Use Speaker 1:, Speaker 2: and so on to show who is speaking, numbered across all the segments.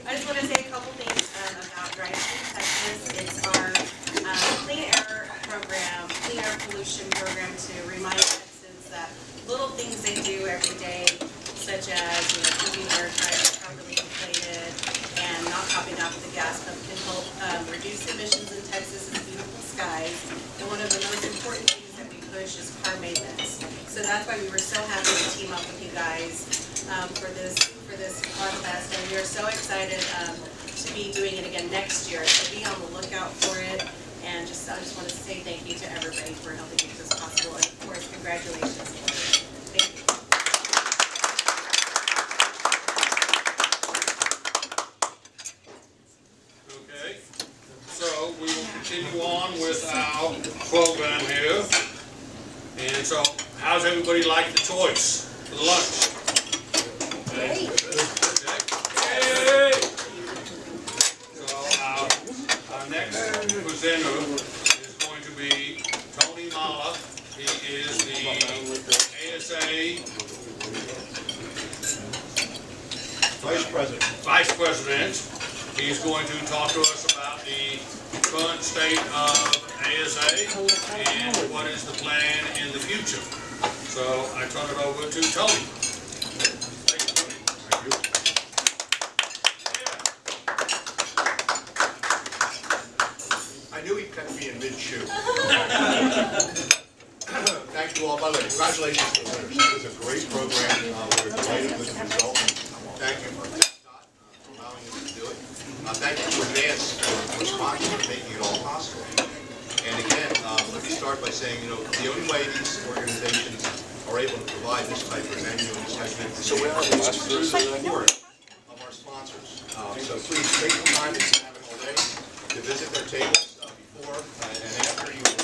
Speaker 1: I just want to say a couple things about Drive Clean Texas. It's our clean air program, clean air pollution program to remind Texans that little things they do every day, such as keeping their tires properly inflated and not topping off the gas pump, can help reduce emissions in Texas and beautiful skies. And one of the most important things that we push is car maintenance. So that's why we were so happy to team up with you guys for this contest, and we are so excited to be doing it again next year. So be on the lookout for it, and I just want to say thank you to everybody for helping make this possible, and of course, congratulations. Thank you.
Speaker 2: Okay, so we will continue on with our program here. And so, how's everybody like the choice for the lunch? Okay. Yay! So our next presenter is going to be Tony Mala. He is the ASA Vice President. He's going to talk to us about the current state of ASA and what is the plan in the future. So I turn it over to Tony. Thank you, Tony. Thank you.
Speaker 3: I knew he'd catch me in mid-shoe. Thank you all. By the way, congratulations to the winners. It was a great program. We're delighted with the result. Thank you for Scott for allowing us to do it. Thank you to Advance for sponsoring and making it all possible. And again, let me start by saying, the only way these organizations are able to provide this type of venue and this type of information is through the support of our sponsors. So please take the time, if you haven't already, to visit their tables before and after your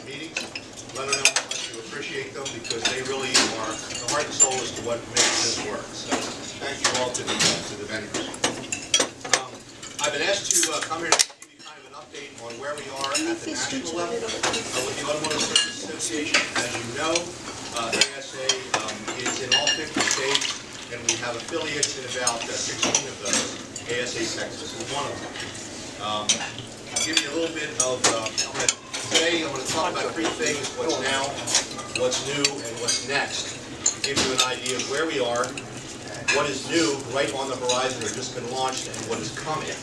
Speaker 3: meetings. Let them know how much you appreciate them, because they really are the heart and soul as to what makes this work. So thank you all to the vendors. I've been asked to come here to give you kind of an update on where we are at the national level with the Automotive Service Association. As you know, ASA is in all 50 states, and we have affiliates in about 16 of those. ASA Texas is one of them. I'll give you a little bit of, today I'm going to talk about three things: what's now, what's new, and what's next, to give you an idea of where we are, what is new right on the horizon or just been launched, and what is coming.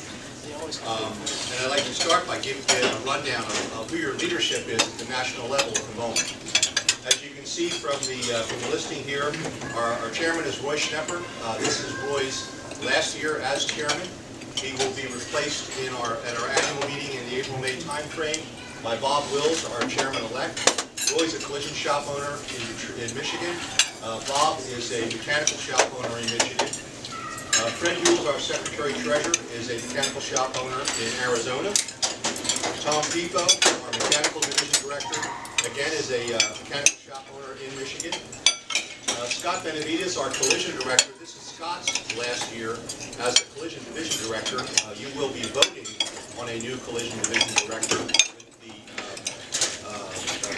Speaker 3: And I'd like to start by giving you a rundown of who your leadership is at the national level at the moment. As you can see from the listing here, our chairman is Roy Schnepper. This is Roy's last year as chairman. He will be replaced at our annual meeting in the April-May timeframe by Bob Wills, our chairman-elect. Roy's a collision shop owner in Michigan. Bob is a mechanical shop owner in Michigan. Fred Hughes, our secretary-treasurer, is a mechanical shop owner in Arizona. Tom Pipo, our mechanical division director, again is a mechanical shop owner in Michigan. Scott Benavides, our collision director. This is Scott's last year as the collision division director. You will be voting on a new collision division director with the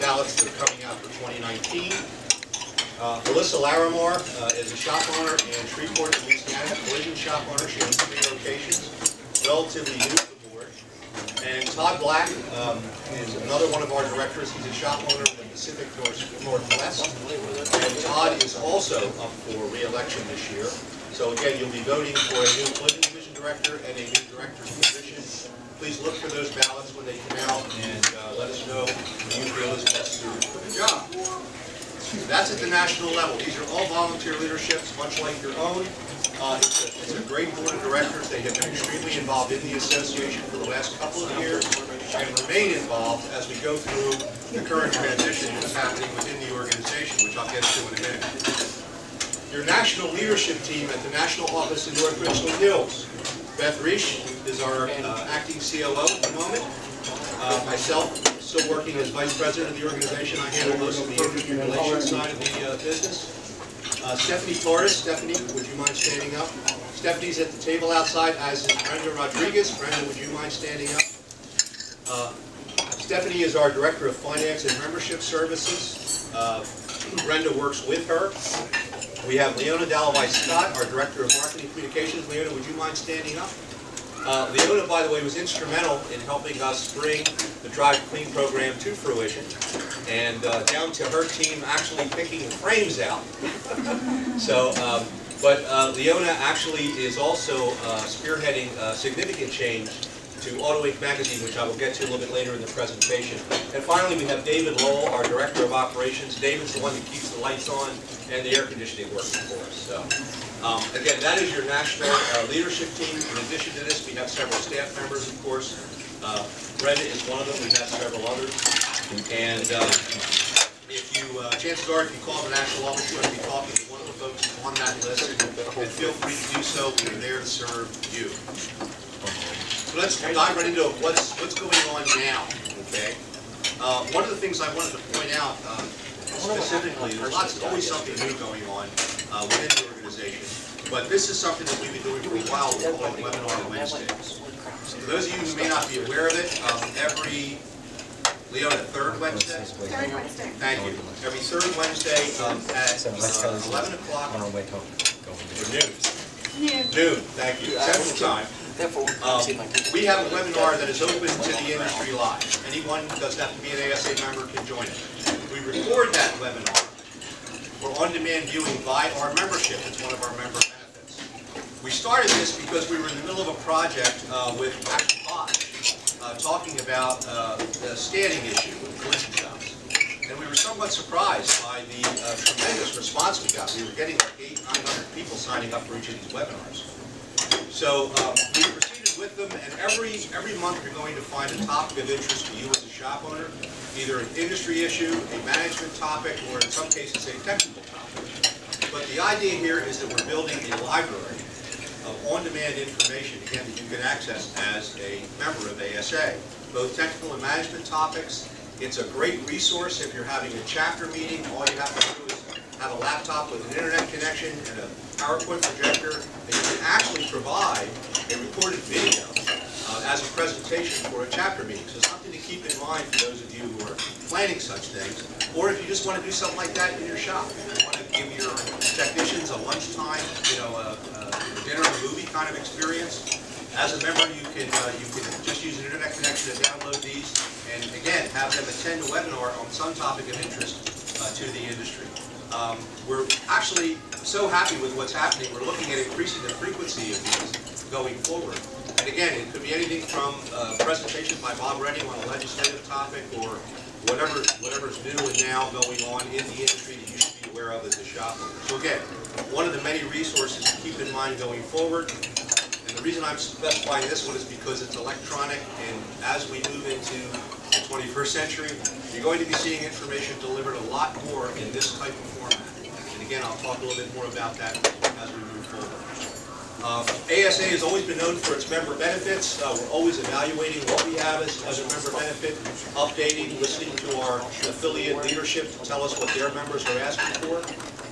Speaker 3: ballots that are coming out for 2019. Alyssa Larimore is a shop owner in Shreveport, Louisiana, collision shop owner. She owns 3 locations, relatively new to the board. And Todd Black is another one of our directors. He's a shop owner in the Pacific Northwest. And Todd is also up for re-election this year. So again, you'll be voting for a new collision division director and a new director's position. Please look for those ballots when they come out, and let us know who you feel is best suited for the job. That's at the national level. These are all volunteer leaderships, much like your own. It's a great board of directors. They have been extremely involved in the association for the last couple of years and remain involved as we go through the current transition that's happening within the organization, which I'll get to in a minute. Your national leadership team at the national office in North Richland Hills. Beth Reich is our acting COO at the moment. Myself, still working as vice president of the organization. I handle most of the industry relations side of the business. Stephanie Flores. Stephanie, would you mind standing up? Stephanie's at the table outside, as is Brenda Rodriguez. Brenda, would you mind standing up? Stephanie is our director of finance and membership services. Brenda works with her. We have Leona Dalloway-Scott, our Director of Marketing Communications. Leona, would you mind standing up? Leona, by the way, was instrumental in helping us bring the Drive Clean program to fruition, and down to her team actually picking the frames out. So, but Leona actually is also spearheading significant change to Auto Inc. magazine, which I will get to a little bit later in the presentation. And finally, we have David Lowell, our Director of Operations. David's the one that keeps the lights on and the air conditioning working for us. So, again, that is your national leadership team. In addition to this, we have several staff members, of course. Brenda is one of them. We've had several others. And if you, chances are, if you call the national office, you're going to be talking to one of the folks on that list. And feel free to do so. We're there to serve you. So let's dive right into what's going on now, okay? One of the things I wanted to point out specifically, there's always something new going on within the organization, but this is something that we've been doing for a while. We're calling Webinar Wednesdays. For those of you who may not be aware of it, every, Leona, third Wednesday?
Speaker 1: Third Wednesday.
Speaker 3: Thank you. Every third Wednesday at 11 o'clock or noon. Noon, thank you. Central Time. We have a webinar that is open to the industry live. Anyone who doesn't have to be an ASA member can join it. We record that webinar for on-demand viewing by our membership. It's one of our member benefits. We started this because we were in the middle of a project with Action Bosch talking about the scanning issue with collision shops. And we were somewhat surprised by the tremendous response we got. We were getting like 800-900 people signing up for each of these webinars. So we proceeded with them, and every month you're going to find a topic of interest to you as a shop owner, either an industry issue, a management topic, or in some cases a technical topic. But the idea here is that we're building a library of on-demand information, again, that you can access as a member of ASA, both technical and management topics. It's a great resource if you're having a chapter meeting. All you have to do is have a laptop with an internet connection and a PowerPoint projector, and you can actually provide a recorded video as a presentation for a chapter meeting. So something to keep in mind for those of you who are planning such things, or if you just want to do something like that in your shop. You want to give your technicians a lunchtime, a dinner and movie kind of experience. As a member, you can just use an internet connection to download these, and again, have them attend a webinar on some topic of interest to the industry. We're actually so happy with what's happening. We're looking at increasing the frequency of these going forward. And again, it could be anything from presentations by Bob Redding on a legislative topic, or whatever's new and now going on in the industry that you should be aware of as a shop owner. So again, one of the many resources to keep in mind going forward. And the reason I'm specifying this one is because it's electronic, and as we move into the 21st century, you're going to be seeing information delivered a lot more in this type of format. And again, I'll talk a little bit more about that as we move forward. ASA has always been known for its member benefits. We're always evaluating what we have as a member benefit, updating, listening to our affiliate leadership to tell us what their members are asking for.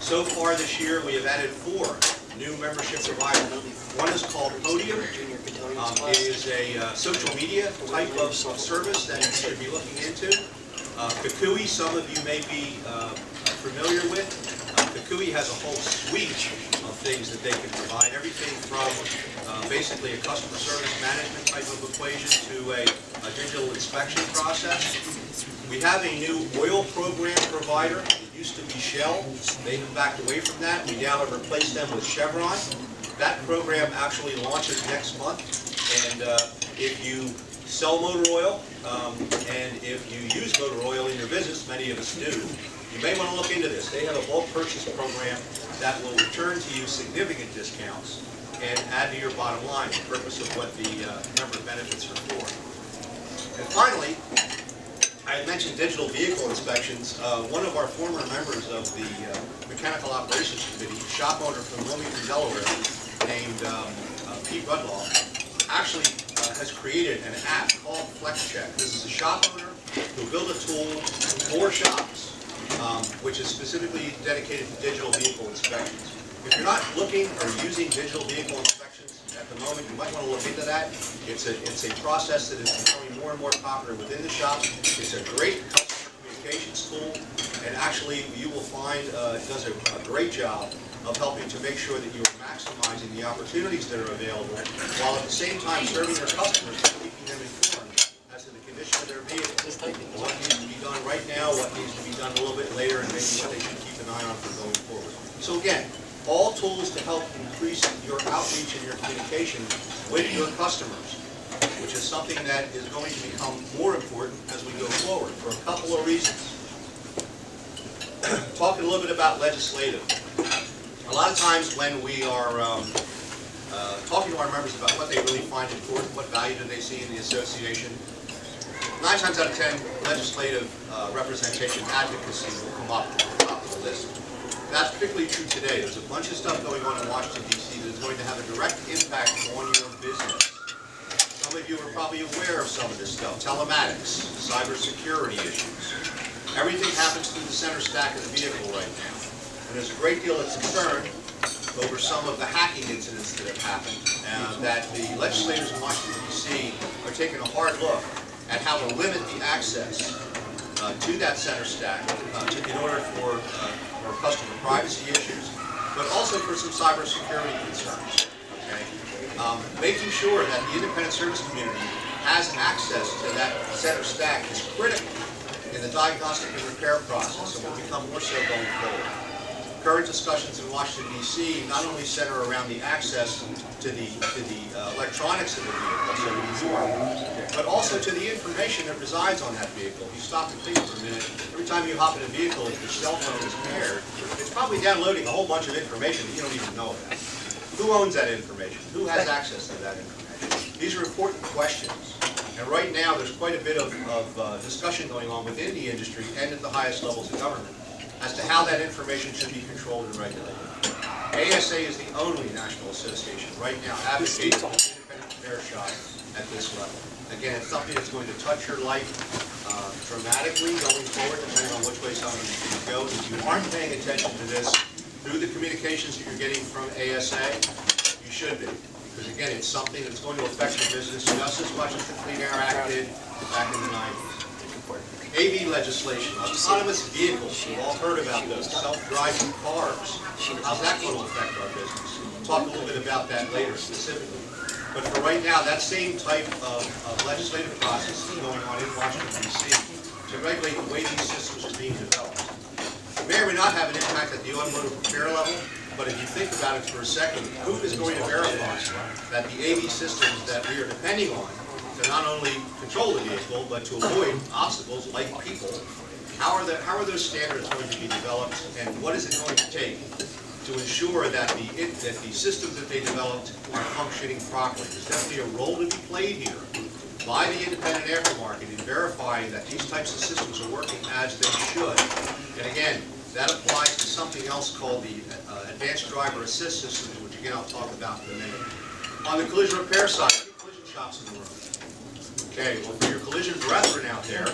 Speaker 3: So far this year, we have added 4 new membership providers. One is called Podium. It is a social media type of service that you should be looking into. Kukui, some of you may be familiar with. Kukui has a whole suite of things that they can provide, everything from basically a customer service management type of equation to a digital inspection process. We have a new oil program provider. It used to be Shell. They have backed away from that. We now have replaced them with Chevron. That program actually launches next month, and if you sell motor oil, and if you use motor oil in your business, many of us do, you may want to look into this. They have a bulk purchase program that will return to you significant discounts and add to your bottom line, the purpose of what the member benefits are for. And finally, I had mentioned digital vehicle inspections. One of our former members of the Mechanical Operations Committee, a shop owner from Wilmington, Delaware, named Pete Rudlaw, actually has created an app called FlexCheck. This is a shop owner who built a tool for shops, which is specifically dedicated to digital vehicle inspections. If you're not looking or using digital vehicle inspections at the moment, you might want to look into that. It's a process that is becoming more and more popular within the shop. It's a great customer communications tool, and actually you will find it does a great job of helping to make sure that you are maximizing the opportunities that are available, while at the same time serving your customers and keeping them informed as to the condition of their vehicles, what needs to be done right now, what needs to be done a little bit later, and maybe what they should keep an eye on for going forward. So again, all tools to help increase your outreach and your communication with your customers, which is something that is going to become more important as we go forward for a couple of reasons. Talking a little bit about legislative. A lot of times when we are talking to our members about what they really find important, what value do they see in the association, 9 times out of 10, legislative representation advocacy will come up at the top of the list. That's particularly true today. There's a bunch of stuff going on in Washington, D.C. that is going to have a direct impact on your business. Some of you are probably aware of some of this stuff. Telematics, cybersecurity issues. Everything happens through the center stack of the vehicle right now. And there's a great deal of concern over some of the hacking incidents that have happened, that the legislators in Washington, D.C. are taking a hard look at how to limit the access to that center stack in order for customer privacy issues, but also for some cybersecurity concerns. Okay? Making sure that the independent service community has access to that center stack is critical in the diagnostic and repair process, and will become more so going forward. Current discussions in Washington, D.C. not only center around the access to the electronics of the vehicle, so the UI, but also to the information that resides on that vehicle. If you stop and think for a minute, every time you hop in a vehicle, if your cell phone is paired, it's probably downloading a whole bunch of information that you don't even know about. Who owns that information? Who has access to that information? These are important questions. And right now, there's quite a bit of discussion going on within the industry and at the highest levels of government as to how that information should be controlled and regulated. ASA is the only national association right now advocating for independent repair shop at this level. Again, it's something that's going to touch your life dramatically going forward, depending on which way some of these things go. If you aren't paying attention to this through the communications that you're getting from ASA, you should be. Because again, it's something that's going to affect your business just as much as the Clean Air Act did back in the 90s. AV legislation, autonomous vehicles, we've all heard about those, self-driving cars. How's that going to affect our business? We'll talk a little bit about that later specifically. But for right now, that same type of legislative process is going on in Washington, D.C. to regulate the way these systems are being developed. It may or may not have an impact at the automotive repair level, but if you think about it for a second, who is going to verify that the AV systems that we are depending on to not only control the vehicle, but to avoid obstacles like people, how are those standards going to be developed, and what is it going to take to ensure that the systems that they developed are functioning properly? There's definitely a role to be played here by the independent aftermarket in verifying that these types of systems are working as they should. And again, that applies to something else called the advanced driver assist systems, which again I'll talk about in a minute. On the collision repair side, collision shops in the room. Okay, well, for your collision brethren out there,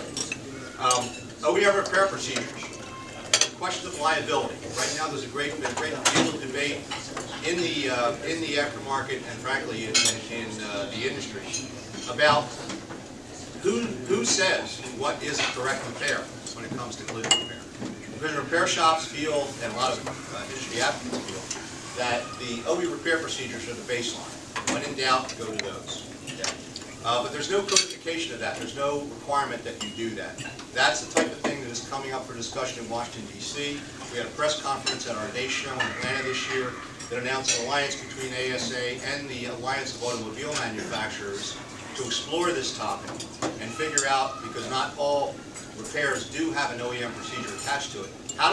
Speaker 3: OEM repair procedures, the question of liability. Right now, there's a great deal of debate in the aftermarket and frankly in the industry about who says what is a correct repair when it comes to collision repair. Collision repair shops feel, and a lot of industry advocates feel, that the OE repair procedures are the baseline. When in doubt, go to those. Okay. But there's no codification of that. There's no requirement that you do that. That's the type of thing that is coming up for discussion in Washington, D.C. We had a press conference at our NACE show in Atlanta this year that announced an alliance between ASA and the Alliance of Automobile Manufacturers to explore this topic and figure out, because not all repairs do have an OEM procedure attached to it, how do